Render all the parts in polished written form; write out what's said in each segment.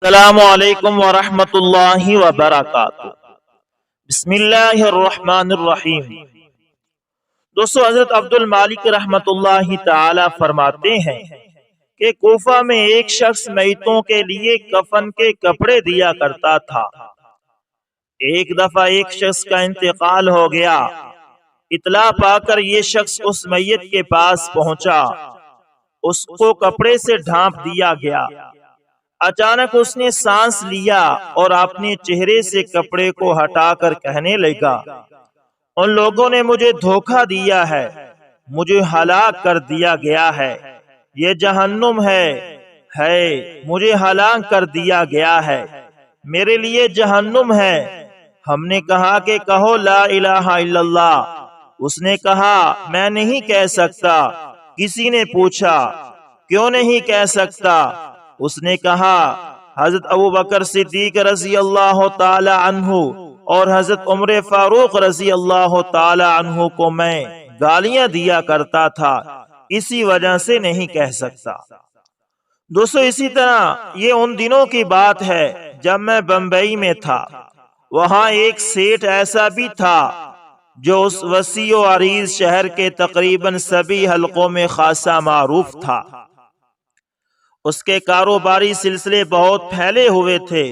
السلام علیکم ورحمۃ اللہ وبرکاتہ۔ بسم اللہ الرحمن الرحیم۔ دوستو، حضرت عبد المالک رحمۃ اللہ تعالی فرماتے ہیں کہ کوفہ میں ایک شخص میتوں کے لیے کفن کے کپڑے دیا کرتا تھا۔ ایک دفعہ ایک شخص کا انتقال ہو گیا۔ اطلاع پا کر یہ شخص اس میت کے پاس پہنچا۔ اس کو کپڑے سے ڈھانپ دیا گیا۔ اچانک اس نے سانس لیا اور اپنے چہرے سے کپڑے کو ہٹا کر کہنے لگا، ان لوگوں نے مجھے دھوکہ دیا ہے، مجھے ہلاک کر دیا گیا ہے، یہ جہنم ہے، مجھے ہلاک کر دیا گیا ہے، میرے لیے جہنم ہے۔ ہم نے کہا کہ کہو لا الہ الا اللہ۔ اس نے کہا میں نہیں کہہ سکتا۔ کسی نے پوچھا کیوں نہیں کہہ سکتا؟ اس نے کہا حضرت ابوبکر صدیق رضی اللہ تعالی عنہ اور حضرت عمر فاروق رضی اللہ تعالی عنہ کو میں گالیاں دیا کرتا تھا، اسی وجہ سے نہیں کہہ سکتا۔ دوستو، اسی طرح یہ ان دنوں کی بات ہے جب میں بمبئی میں تھا۔ وہاں ایک سیٹ ایسا بھی تھا جو اس وسیع و عریض شہر کے تقریباً سبھی حلقوں میں خاصا معروف تھا۔ اس کے کاروباری سلسلے بہت پھیلے ہوئے تھے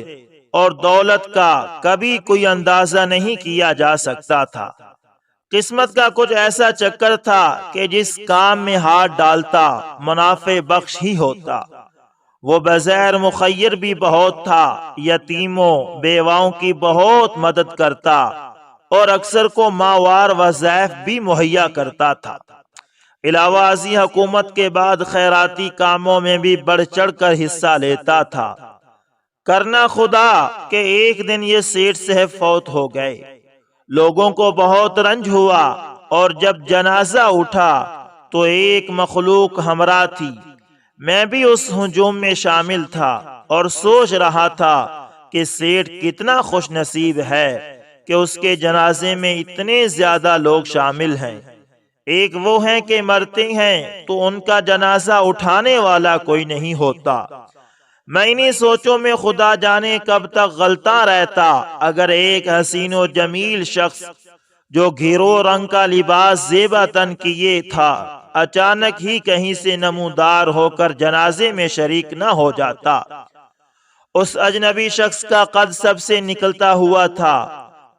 اور دولت کا کبھی کوئی اندازہ نہیں کیا جا سکتا تھا۔ قسمت کا کچھ ایسا چکر تھا کہ جس کام میں ہاتھ ڈالتا منافع بخش ہی ہوتا۔ وہ بغیر مخیر بھی بہت تھا، یتیموں بیواؤں کی بہت مدد کرتا اور اکثر کو ماہوار وظائف بھی مہیا کرتا تھا۔ علاوہ ازیں حکومت کے بعد خیراتی کاموں میں بھی بڑھ چڑھ کر حصہ لیتا تھا۔ کرنا خدا کہ ایک دن یہ سیٹ صاحب فوت ہو گئے۔ لوگوں کو بہت رنج ہوا اور جب جنازہ اٹھا تو ایک مخلوق ہمراہ تھی۔ میں بھی اس ہجوم میں شامل تھا اور سوچ رہا تھا کہ سیٹ کتنا خوش نصیب ہے کہ اس کے جنازے میں اتنے زیادہ لوگ شامل ہیں۔ ایک وہ ہیں کہ مرتے ہیں تو ان کا جنازہ اٹھانے والا کوئی نہیں ہوتا۔ میں انہی سوچوں میں خدا جانے کب تک غلطاں رہتا اگر ایک حسین و جمیل شخص جو گھیرو رنگ کا لباس زیبا تن کیے تھا اچانک ہی کہیں سے نمودار ہو کر جنازے میں شریک نہ ہو جاتا۔ اس اجنبی شخص کا قد سب سے نکلتا ہوا تھا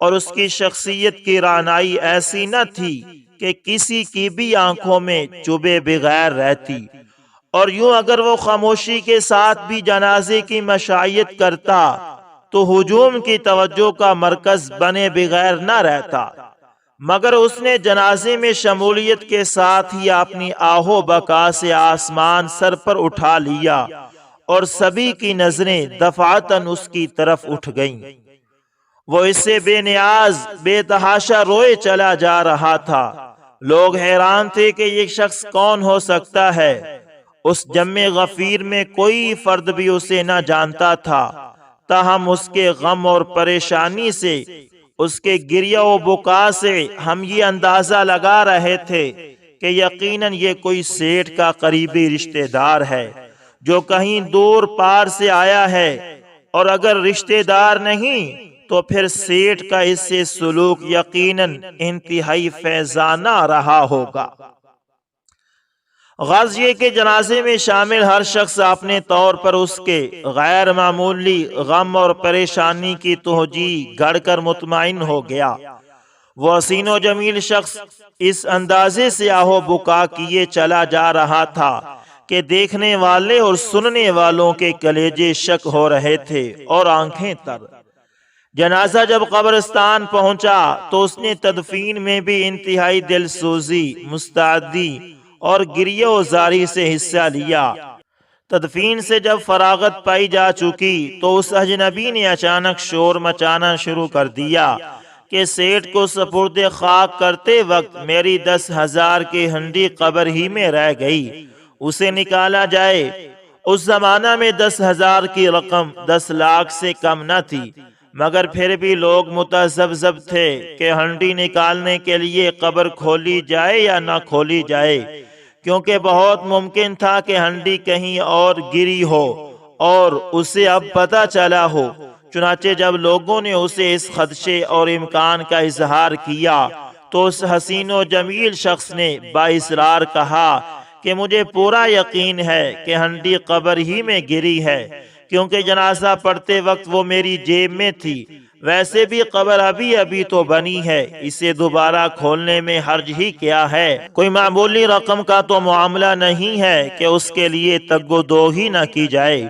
اور اس کی شخصیت کی رعنائی ایسی نہ تھی کہ کسی کی بھی آنکھوں میں چبھے بغیر رہتی، اور یوں اگر وہ خاموشی کے ساتھ بھی جنازے کی مشائیت کرتا تو ہجوم کی توجہ کا مرکز بنے بغیر نہ رہتا، مگر اس نے جنازے میں شمولیت کے ساتھ ہی اپنی آہو بکا سے آسمان سر پر اٹھا لیا اور سبھی کی نظریں دفعتاً اس کی طرف اٹھ گئیں۔ وہ اس سے بے نیاز بے تحاشا روئے چلا جا رہا تھا۔ لوگ حیران تھے کہ یہ شخص کون ہو سکتا ہے۔ اس جمع غفیر میں کوئی فرد بھی اسے نہ جانتا تھا، تاہم اس کے غم اور پریشانی سے، اس کے گریہ و بکا سے ہم یہ اندازہ لگا رہے تھے کہ یقیناً یہ کوئی سیٹ کا قریبی رشتہ دار ہے جو کہیں دور پار سے آیا ہے، اور اگر رشتہ دار نہیں تو پھر سیٹ کا اس سے سلوک یقیناً انتہائی فیضانہ رہا ہوگا۔ غرض یہ کہ جنازے میں شامل ہر شخص اپنے طور پر اس کے غیر معمولی غم اور پریشانی کی توجیہ گھڑ کر مطمئن ہو گیا۔ وہ حسین و جمیل شخص اس اندازے سے آہو بکا کیے چلا جا رہا تھا کہ دیکھنے والے اور سننے والوں کے کلیجے شک ہو رہے تھے اور آنکھیں تر۔ جنازہ جب قبرستان پہنچا تو اس نے تدفین میں بھی انتہائی دل سوزی، مستعدی اور گریہ و زاری سے حصہ لیا۔ تدفین سے جب فراغت پائی جا چکی تو اس اجنبی نے اچانک شور مچانا شروع کر دیا کہ سیٹ کو سپرد خاک کرتے وقت میری 10,000 کی ہنڈی قبر ہی میں رہ گئی، اسے نکالا جائے۔ اس زمانہ میں 10,000 کی رقم 10 لاکھ سے کم نہ تھی، مگر پھر بھی لوگ متذبذب تھے کہ ہنڈی نکالنے کے لیے قبر کھولی جائے یا نہ کھولی جائے، کیونکہ بہت ممکن تھا کہ ہنڈی کہیں اور گری ہو اور اسے اب پتہ چلا ہو۔ چنانچہ جب لوگوں نے اسے اس خدشے اور امکان کا اظہار کیا تو اس حسین و جمیل شخص نے بااصرار کہا کہ مجھے پورا یقین ہے کہ ہنڈی قبر ہی میں گری ہے، کیونکہ جنازہ پڑھتے وقت وہ میری جیب میں تھی۔ ویسے بھی قبر ابھی ابھی تو بنی ہے، اسے دوبارہ کھولنے میں حرج ہی کیا ہے؟ کوئی معمولی رقم کا تو معاملہ نہیں ہے کہ اس کے لیے تگ و دو ہی نہ کی جائے۔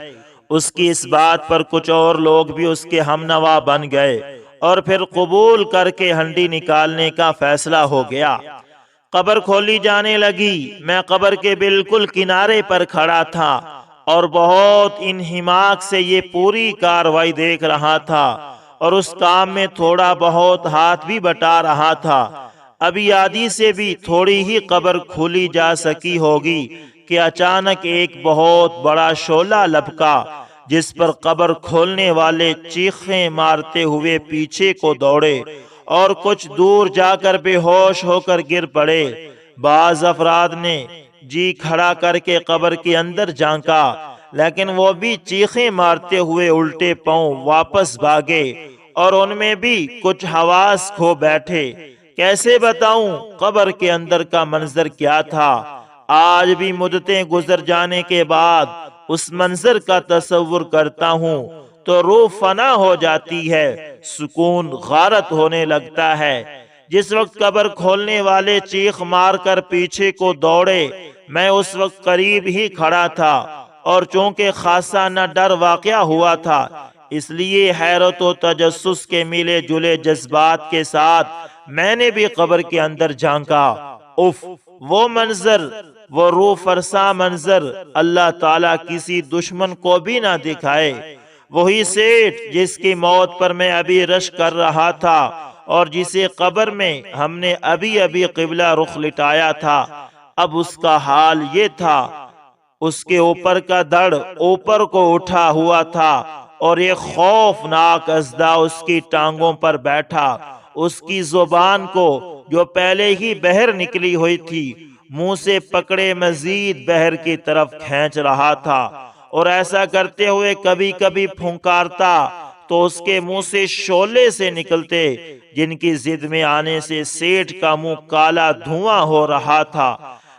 اس کی اس بات پر کچھ اور لوگ بھی اس کے ہم نوا بن گئے اور پھر قبول کر کے ہنڈی نکالنے کا فیصلہ ہو گیا۔ قبر کھولی جانے لگی۔ میں قبر کے بالکل کنارے پر کھڑا تھا اور بہت انہماک سے یہ پوری کاروائی دیکھ رہا تھا اور اس کام میں تھوڑا بہت ہاتھ بھی بٹا رہا تھا۔ ابھی آدھی سے بھی تھوڑی ہی قبر کھولی جا سکی ہوگی کہ اچانک ایک بہت بڑا شعلہ لبکا، جس پر قبر کھولنے والے چیخیں مارتے ہوئے پیچھے کو دوڑے اور کچھ دور جا کر بے ہوش ہو کر گر پڑے۔ بعض افراد نے جی کھڑا کر کے قبر کے اندر جھانکا، لیکن وہ بھی چیخیں مارتے ہوئے الٹے پاؤں واپس بھاگے اور ان میں بھی کچھ حواس کھو بیٹھے۔ کیسے بتاؤں قبر کے اندر کا منظر کیا تھا؟ آج بھی مدتیں گزر جانے کے بعد اس منظر کا تصور کرتا ہوں تو روح فنا ہو جاتی ہے، سکون غارت ہونے لگتا ہے۔ جس وقت قبر کھولنے والے چیخ مار کر پیچھے کو دوڑے، میں اس وقت قریب ہی کھڑا تھا اور چونکہ خاصا نہ ڈر واقع ہوا تھا، اس لیے حیرت و تجسس کے ملے جلے جذبات کے ساتھ میں نے بھی قبر کے اندر جھانکا۔ اف، وہ منظر، وہ روح فرسا منظر اللہ تعالیٰ کسی دشمن کو بھی نہ دکھائے۔ وہی سیٹھ جس کی موت پر میں ابھی رش کر رہا تھا اور جسے قبر میں ہم نے ابھی ابھی قبلہ رخ لٹایا تھا، اب اس کا حال یہ تھا۔ اس کے اوپر کا دڑ اوپر کو اٹھا ہوا تھا اور ایک خوفناک اژدہا اس کی ٹانگوں پر بیٹھا، اس کی زبان کو جو پہلے ہی بہر نکلی ہوئی تھی منہ سے پکڑے مزید بہر کی طرف کھینچ رہا تھا، اور ایسا کرتے ہوئے کبھی کبھی پھنکارتا تو اس کے منہ سے شعلے سے نکلتے جن کی زد میں آنے سے سیٹھ کا منہ کالا دھواں ہو رہا تھا۔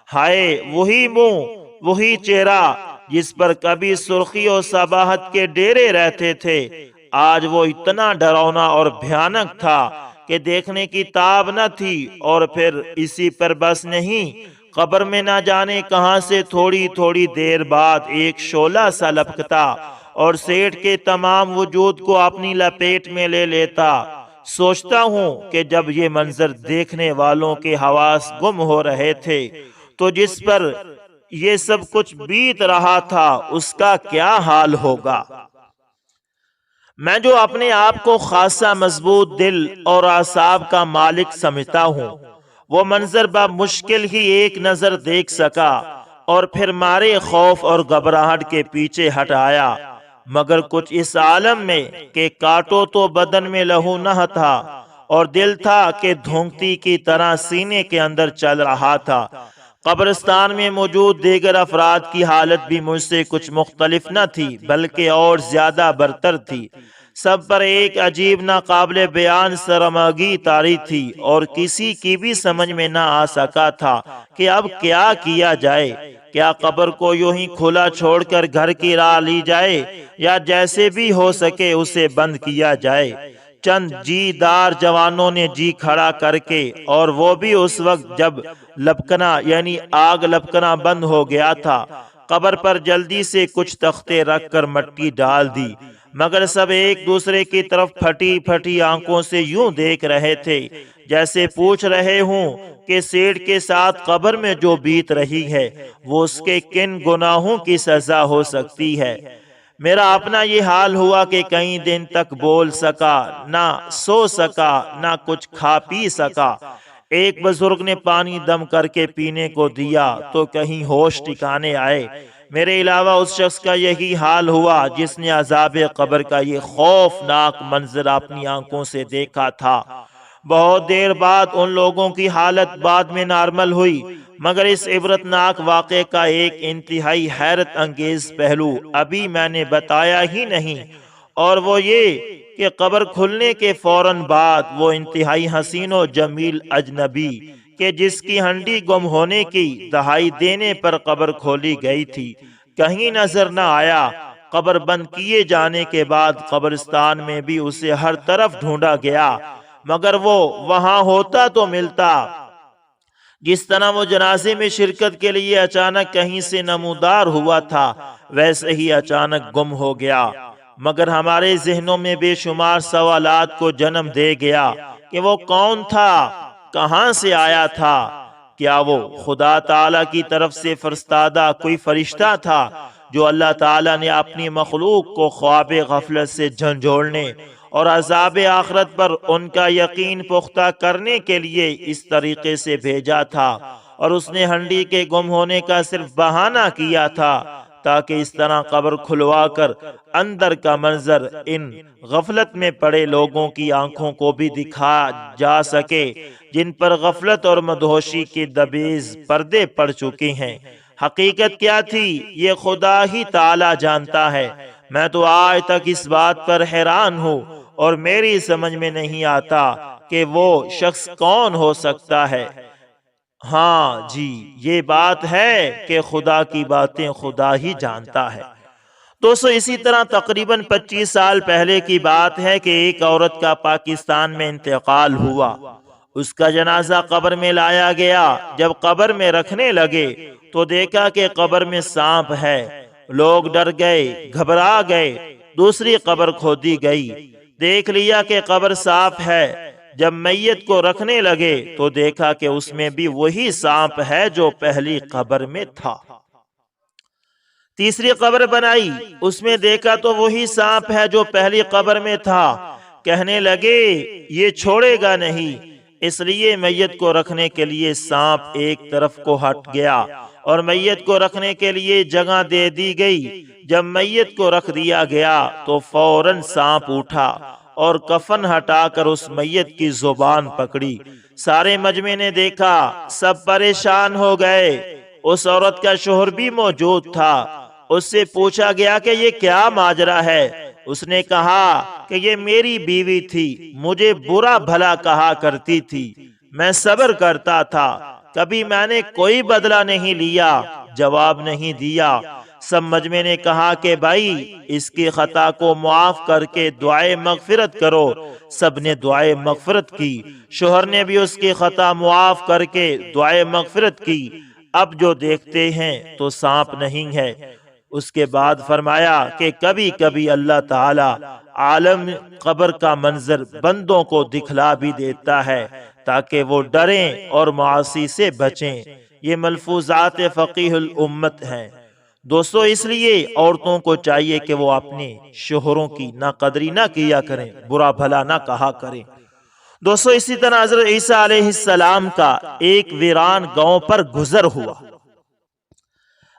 ہائے، وہی منہ، وہی چہرہ جس پر کبھی سرخی و صباحت کے ڈیرے رہتے تھے، آج وہ اتنا ڈراؤنا اور بھیانک تھا کہ دیکھنے کی تاب نہ تھی۔ اور پھر اسی پر بس نہیں، قبر میں نہ جانے کہاں سے تھوڑی تھوڑی دیر بعد ایک شعلہ سا لپکتا اور سیٹھ کے تمام وجود کو اپنی لپیٹ میں لے لیتا۔ سوچتا ہوں کہ جب یہ منظر دیکھنے والوں کے حواس گم ہو رہے تھے تو جس پر یہ سب کچھ بیت رہا تھا اس کا کیا حال ہوگا؟ میں جو اپنے آپ کو خاصا مضبوط دل اور اعصاب کا مالک سمجھتا ہوں، وہ منظر بمشکل ہی ایک نظر دیکھ سکا اور پھر مارے خوف اور گھبراہٹ کے پیچھے ہٹ آیا، مگر کچھ اس عالم میں کہ کاٹو تو بدن میں لہو نہ تھا اور دل تھا کہ دھونکتی کی طرح سینے کے اندر چل رہا تھا۔ قبرستان میں موجود دیگر افراد کی حالت بھی مجھ سے کچھ مختلف نہ تھی، بلکہ اور زیادہ برتر تھی۔ سب پر ایک عجیب ناقابل بیان سرمگی طاری تھی اور کسی کی بھی سمجھ میں نہ آ سکا تھا کہ اب کیا کیا جائے۔ کیا قبر کو یوں ہی کھلا چھوڑ کر گھر کی راہ لی جائے یا جیسے بھی ہو سکے اسے بند کیا جائے؟ چند جی دار جوانوں نے جی کھڑا کر کے، اور وہ بھی اس وقت جب لپکنا یعنی آگ لپکنا بند ہو گیا تھا، قبر پر جلدی سے کچھ تختے رکھ کر مٹی ڈال دی، مگر سب ایک دوسرے کی طرف پھٹی پھٹی آنکھوں سے یوں دیکھ رہے تھے جیسے پوچھ رہے ہوں کہ سیٹھ کے ساتھ قبر میں جو بیت رہی ہے وہ اس کے کن گناہوں کی سزا ہو سکتی ہے۔ میرا اپنا یہ حال ہوا کہ کئی دن تک بول سکا نہ، سو سکا نہ، کچھ کھا پی سکا۔ ایک بزرگ نے پانی دم کر کے پینے کو دیا تو کہیں ہوش ٹھکانے آئے۔ میرے علاوہ اس شخص کا یہی حال ہوا جس نے عذاب قبر کا یہ خوفناک منظر اپنی آنکھوں سے دیکھا تھا۔ بہت دیر بعد ان لوگوں کی حالت بعد میں نارمل ہوئی، مگر اس عبرتناک واقعے کا ایک انتہائی حیرت انگیز پہلو ابھی میں نے بتایا ہی نہیں، اور وہ یہ کہ قبر کھلنے کے فوراً بعد وہ انتہائی حسین و جمیل اجنبی کہ جس کی ہنڈی گم ہونے کی دہائی دینے پر قبر کھولی گئی تھی کہیں نظر نہ آیا۔ قبر بند کیے جانے کے بعد قبرستان میں بھی اسے ہر طرف ڈھونڈا گیا، مگر وہ وہاں ہوتا تو ملتا۔ جس طرح وہ جنازے میں شرکت کے لیے اچانک کہیں سے نمودار ہوا تھا، ویسے ہی اچانک گم ہو گیا، مگر ہمارے ذہنوں میں بے شمار سوالات کو جنم دے گیا کہ وہ کون تھا، کہاں سے آیا تھا؟ کیا وہ خدا تعالی کی طرف سے فرستادہ کوئی فرشتہ تھا جو اللہ تعالی نے اپنی مخلوق کو خواب غفلت سے جھنجھوڑنے اور عذاب آخرت پر ان کا یقین پختہ کرنے کے لیے اس طریقے سے بھیجا تھا، اور اس نے ہنڈی کے گم ہونے کا صرف بہانہ کیا تھا تاکہ اس طرح قبر کھلوا کر اندر کا منظر ان غفلت میں پڑے لوگوں کی آنکھوں کو بھی دکھا جا سکے جن پر غفلت اور مدہوشی کے دبیز پردے پڑ چکے ہیں۔ حقیقت کیا تھی یہ خدا ہی تعالی جانتا ہے، میں تو آج تک اس بات پر حیران ہوں اور میری سمجھ میں نہیں آتا کہ وہ شخص کون ہو سکتا ہے۔ ہاں جی، یہ بات ہے کہ خدا کی باتیں خدا ہی جانتا ہے۔ دوستو اسی طرح تقریباً 25 سال پہلے کی بات ہے کہ ایک عورت کا پاکستان میں انتقال ہوا۔ اس کا جنازہ قبر میں لایا گیا۔ جب قبر میں رکھنے لگے تو دیکھا کہ قبر میں سانپ ہے۔ لوگ ڈر گئے، گھبرا گئے۔ دوسری قبر کھودی گئی، دیکھ لیا کہ قبر صاف ہے۔ جب میت کو رکھنے لگے تو دیکھا کہ اس میں بھی وہی سانپ ہے جو پہلی قبر میں تھا۔ تیسری قبر بنائی، اس میں دیکھا تو وہی سانپ ہے جو پہلی قبر میں تھا۔ کہنے لگے یہ چھوڑے گا نہیں، اس لیے میت کو رکھنے کے لیے سانپ ایک طرف کو ہٹ گیا اور میت کو رکھنے کے لیے جگہ دے دی گئی۔ جب میت کو رکھ دیا گیا تو فوراً سانپ اٹھا اور کفن ہٹا کر اس میت کی زبان پکڑی۔ سارے مجمع نے دیکھا، سب پریشان ہو گئے۔ اس عورت کا شوہر بھی موجود تھا۔ اس سے پوچھا گیا کہ یہ کیا ماجرا ہے؟ اس نے کہا کہ یہ میری بیوی تھی، مجھے برا بھلا کہا کرتی تھی، میں صبر کرتا تھا، کبھی میں نے کوئی بدلہ نہیں لیا۔ جواب نہیں دیا۔ سب مجمع نے کہا کہ بھائی اس کی خطا کو معاف کر کے دعائے مغفرت کرو۔ سب نے دعائے مغفرت کی۔ شوہر نے بھی اس کی خطا معاف کر کے دعائے مغفرت کی۔ اب جو دیکھتے ہیں تو سانپ نہیں ہے۔ اس کے بعد فرمایا کہ کبھی کبھی اللہ تعالی عالم قبر کا منظر بندوں کو دکھلا بھی دیتا ہے تاکہ وہ ڈریں اور معاصی سے بچیں۔ یہ ملفوظات فقیہ الامت ہیں۔ دوستو اس لیے عورتوں کو چاہیے کہ وہ اپنے شوہروں کی ناقدری نہ کیا کریں، برا بھلا نہ کہا کریں۔ دوستو اسی طرح حضرت عیسیٰ علیہ السلام کا ایک ویران گاؤں پر گزر ہوا۔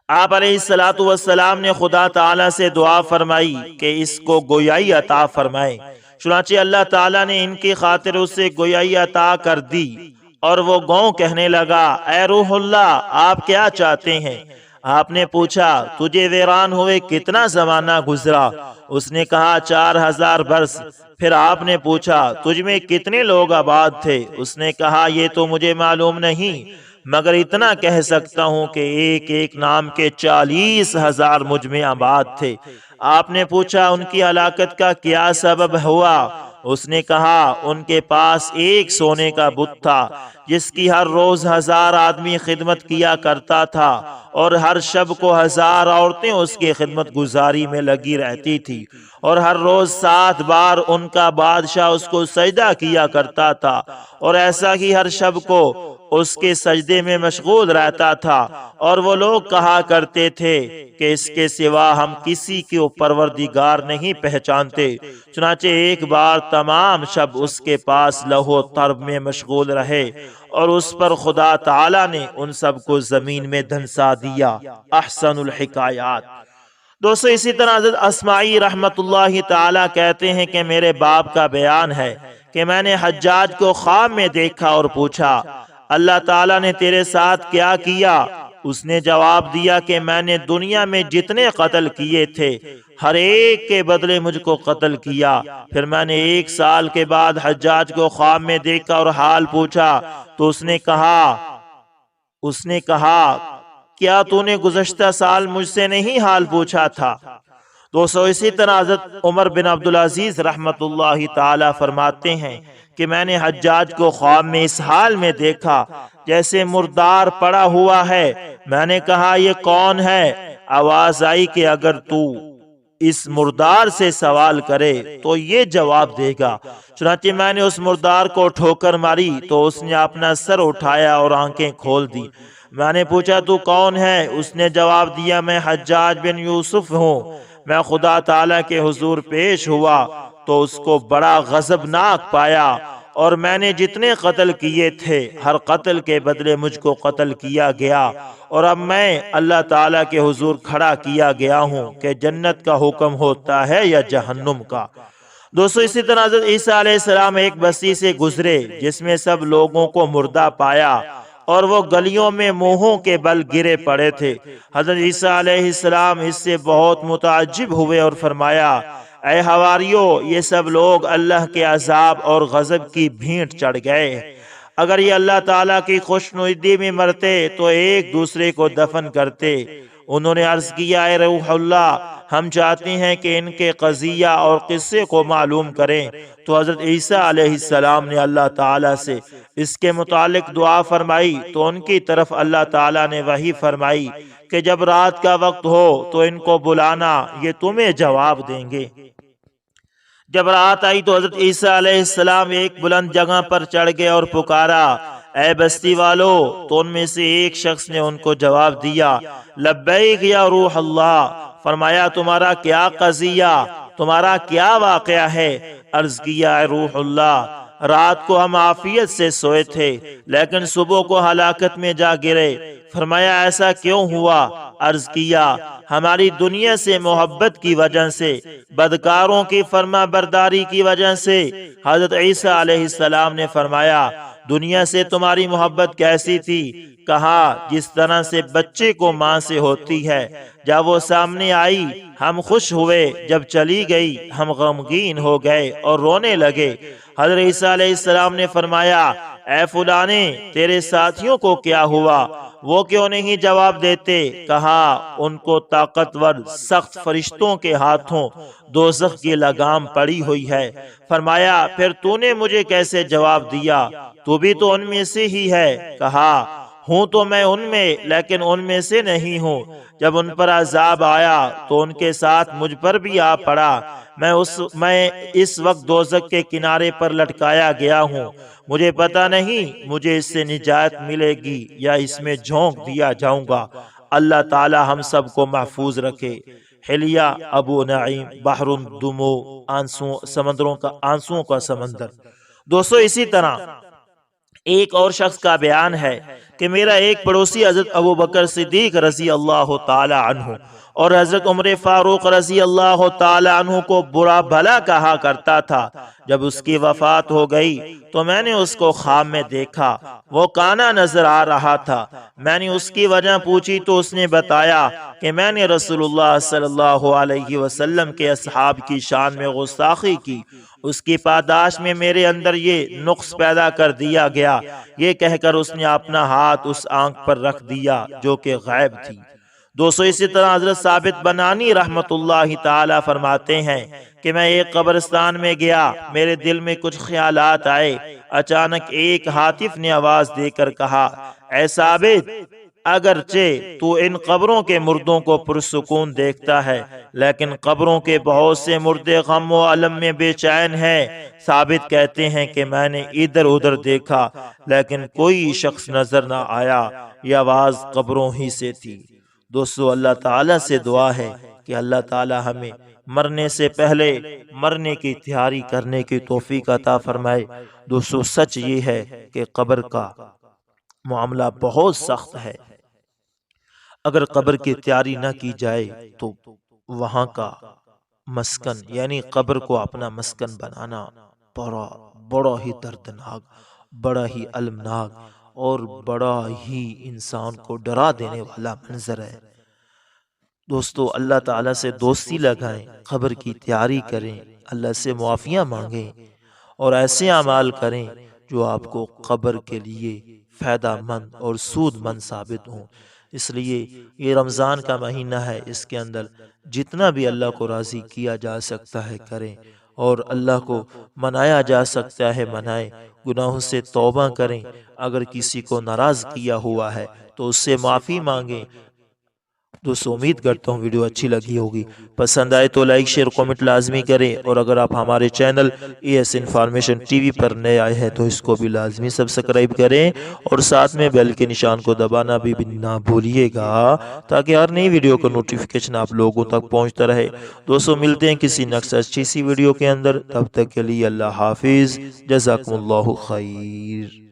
آپ علیہ السلام نے خدا تعالیٰ سے دعا فرمائی کہ اس کو گویائی عطا فرمائے۔ چنانچہ اللہ تعالیٰ نے ان کی خاطر اسے گویائی عطا کر دی، اور وہ گاؤں کہنے لگا، اے روح اللہ آپ کیا چاہتے ہیں؟ آپ نے پوچھا تجھے ویران ہوئے کتنا زمانہ گزرا؟ اس نے کہا 4000 برس۔ پھر آپ نے پوچھا تجھ میں کتنے لوگ آباد تھے؟ اس نے کہا یہ تو مجھے معلوم نہیں، مگر اتنا کہہ سکتا ہوں کہ ایک ایک نام کے 40,000 مجھ میں آباد تھے۔ آپ نے پوچھا ان کی ہلاکت کا کیا سبب ہوا؟ اس نے کہا ان کے پاس ایک سونے کا بت تھا جس کی ہر روز 1000 آدمی خدمت کیا کرتا تھا، اور ہر شب کو 1000 عورتیں اس کی خدمت گزاری میں لگی رہتی تھی، اور ہر روز 7 بار ان کا بادشاہ اس کو سجدہ کیا کرتا تھا، اور ایسا ہی ہر شب کو اس کے سجدے میں مشغول رہتا تھا، اور وہ لوگ کہا کرتے تھے کہ اس کے سوا ہم کسی کو پروردگار نہیں پہچانتے۔ چنانچہ ایک بار تمام شب اس کے پاس لہو طرب میں مشغول رہے، اور اس پر خدا تعالی نے ان سب کو زمین میں دھنسا دیا۔ احسن الحکایات۔ دوستو اسی طرح حضرت اسماعی رحمت اللہ تعالی کہتے ہیں کہ میرے باپ کا بیان ہے کہ میں نے حجاج کو خواب میں دیکھا اور پوچھا اللہ تعالیٰ نے تیرے ساتھ کیا کیا؟ اس نے جواب دیا کہ میں نے دنیا میں جتنے قتل کیے تھے ہر ایک کے بدلے مجھ کو قتل کیا۔ پھر میں نے 1 سال کے بعد حجاج کو خواب میں دیکھا اور حال پوچھا تو اس نے کہا کیا تو نے گزشتہ سال مجھ سے نہیں حال پوچھا تھا؟ دوستو اسی طرح حضرت عمر بن عبدالعزیز رحمت اللہ تعالی فرماتے ہیں کہ میں نے حجاج کو خواب میں اس حال میں دیکھا جیسے مردار پڑا ہوا ہے۔ میں نے کہا یہ کون ہے؟ آواز آئی کہ اگر تو اس مردار سے سوال کرے تو یہ جواب دے گا۔ چنانچہ میں نے اس مردار کو ٹھوکر ماری تو اس نے اپنا سر اٹھایا اور آنکھیں کھول دی۔ میں نے پوچھا تو کون ہے؟ اس نے جواب دیا میں حجاج بن یوسف ہوں۔ میں خدا تعالیٰ کے حضور پیش ہوا تو اس کو بڑا غضبناک پایا اور میں نے جتنے قتل کیے تھے ہر قتل کے بدلے مجھ کو قتل کیا گیا، اور اب میں اللہ تعالیٰ کے حضور کھڑا کیا گیا ہوں کہ جنت کا حکم ہوتا ہے یا جہنم کا۔ دوستو اسی طرح حضرت عیسیٰ علیہ السلام ایک بستی سے گزرے جس میں سب لوگوں کو مردہ پایا اور وہ گلیوں میں منہوں کے بل گرے پڑے تھے۔ حضرت عیسیٰ علیہ السلام اس سے بہت متعجب ہوئے اور فرمایا اے حواریو، یہ سب لوگ اللہ کے عذاب اور غضب کی بھینٹ چڑھ گئے۔ اگر یہ اللہ تعالیٰ کی خوشنودی میں مرتے تو ایک دوسرے کو دفن کرتے۔ انہوں نے عرض کیا اے روح اللہ، ہم چاہتے ہیں کہ ان کے قضیہ اور قصے کو معلوم کریں۔ تو حضرت عیسیٰ علیہ السلام نے اللہ تعالیٰ سے اس کے متعلق دعا فرمائی تو ان کی طرف اللہ تعالیٰ نے وحی فرمائی کہ جب رات کا وقت ہو تو ان کو بلانا، یہ تمہیں جواب دیں گے۔ جب رات آئی تو حضرت عیسیٰ علیہ السلام ایک بلند جگہ پر چڑھ گئے اور پکارا اے بستی والو، تو ان میں سے ایک شخص نے ان کو جواب دیا لبیک یا روح اللہ۔ فرمایا تمہارا کیا قضیہ، تمہارا کیا واقعہ ہے؟ عرض کیا اے روح اللہ، رات کو ہم عافیت سے سوئے تھے لیکن صبح کو ہلاکت میں جا گرے۔ فرمایا ایسا کیوں ہوا؟ عرض کیا ہماری دنیا سے محبت کی وجہ سے، بدکاروں کی فرما برداری کی وجہ سے۔ حضرت عیسیٰ علیہ السلام نے فرمایا دنیا سے تمہاری محبت کیسی تھی؟ کہا جس طرح سے بچے کو ماں سے ہوتی ہے، جب وہ سامنے آئی ہم خوش ہوئے، جب چلی گئی ہم غمگین ہو گئے اور رونے لگے۔ حضرت عیسیٰ علیہ السلام نے فرمایا اے فلانے، تیرے ساتھیوں کو کیا ہوا؟ وہ کیوں نہیں جواب دیتے؟ کہا ان کو طاقتور سخت فرشتوں کے ہاتھوں دوزخ کی لگام پڑی ہوئی ہے۔ فرمایا پھر تو نے مجھے کیسے جواب دیا؟ تو بھی تو ان میں سے ہی ہے۔ کہا ہوں تو میں ان میں، لیکن ان میں سے نہیں ہوں۔ جب ان پر عذاب آیا تو ان کے ساتھ مجھ پر بھی آ پڑا۔ میں اس وقت دوزخ کے کنارے پر لٹکایا گیا ہوں۔ مجھے پتہ نہیں مجھے اس سے نجات ملے گی یا اس میں جھونک دیا جاؤں گا۔ اللہ تعالی ہم سب کو محفوظ رکھے۔ حلیہ ابو نعیم بحر الدمو، آنسوؤں کا سمندر۔ دوستو اسی طرح ایک اور شخص کا بیان ہے کہ میرا ایک پڑوسی حضرت ابو بکر صدیق رضی اللہ تعالی عنہ اور حضرت عمر فاروق رضی اللہ تعالی عنہ کو برا بھلا کہا کرتا تھا۔ جب اس کی وفات ہو گئی تو میں نے اس کو خواب میں دیکھا، وہ کانا نظر آ رہا تھا۔ میں نے اس کی وجہ پوچھی تو اس نے بتایا کہ میں نے رسول اللہ صلی اللہ علیہ وسلم کے اصحاب کی شان میں گستاخی کی، اس کی پاداش میں میرے اندر یہ نقص پیدا کر دیا گیا۔ یہ کہہ کر اس نے اپنا ہاتھ اس آنکھ پر رکھ دیا جو کہ غائب تھی۔ دوستو اسی طرح حضرت ثابت بنانی رحمت اللہ تعالی فرماتے ہیں کہ میں ایک قبرستان میں گیا، میرے دل میں کچھ خیالات آئے۔ اچانک ایک ہاتف نے آواز دے کر کہا اے ثابت، اگرچہ تو ان قبروں کے مردوں کو پرسکون دیکھتا ہے لیکن قبروں کے بہت سے مردے غم و علم میں بے چین ہیں۔ ثابت کہتے ہیں کہ میں نے ادھر ادھر دیکھا لیکن کوئی شخص نظر نہ آیا، یہ آواز قبروں ہی سے تھی۔ دوستو اللہ تعالیٰ سے دعا ہے کہ اللہ تعالیٰ ہمیں مرنے سے پہلے مرنے کی تیاری کرنے کی توفیق عطا فرمائے۔ دوستو سچ یہ ہے کہ قبر کا معاملہ بہت سخت ہے۔ اگر قبر کی تیاری نہ کی جائے تو وہاں کا مسکن یعنی قبر کو اپنا مسکن بنانا بڑا ہی دردناک، بڑا ہی المناک اور بڑا ہی انسان کو ڈرا دینے والا منظر ہے۔ دوستو اللہ تعالیٰ سے دوستی لگائیں، قبر کی تیاری کریں، اللہ سے معافیاں مانگیں اور ایسے اعمال کریں جو آپ کو قبر کے لیے فائدہ مند اور سود مند ثابت ہوں۔ اس لیے یہ رمضان کا مہینہ ہے، اس کے اندر جتنا بھی اللہ کو راضی کیا جا سکتا ہے کریں اور اللہ کو منایا جا سکتا ہے منائیں، گناہوں سے توبہ کریں، اگر کسی کو ناراض کیا ہوا ہے تو اس سے معافی مانگیں۔ دوستو امید کرتا ہوں ویڈیو اچھی لگی ہوگی، پسند آئے تو لائک شیئر کامنٹ لازمی کریں، اور اگر آپ ہمارے channel ES information T V پر نئے آئے ہیں تو اس کو بھی لازمی سبسکرائب کریں اور ساتھ میں بیل کے نشان کو دبانا بھی نہ بھولیے گا تاکہ ہر نئی ویڈیو کا نوٹیفیکیشن آپ لوگوں تک پہنچتا رہے۔ دوستو ملتے ہیں کسی نیکسٹ اچھی سی ویڈیو کے اندر، تب تک کے لیے اللہ حافظ، جزاکم اللہ خیر۔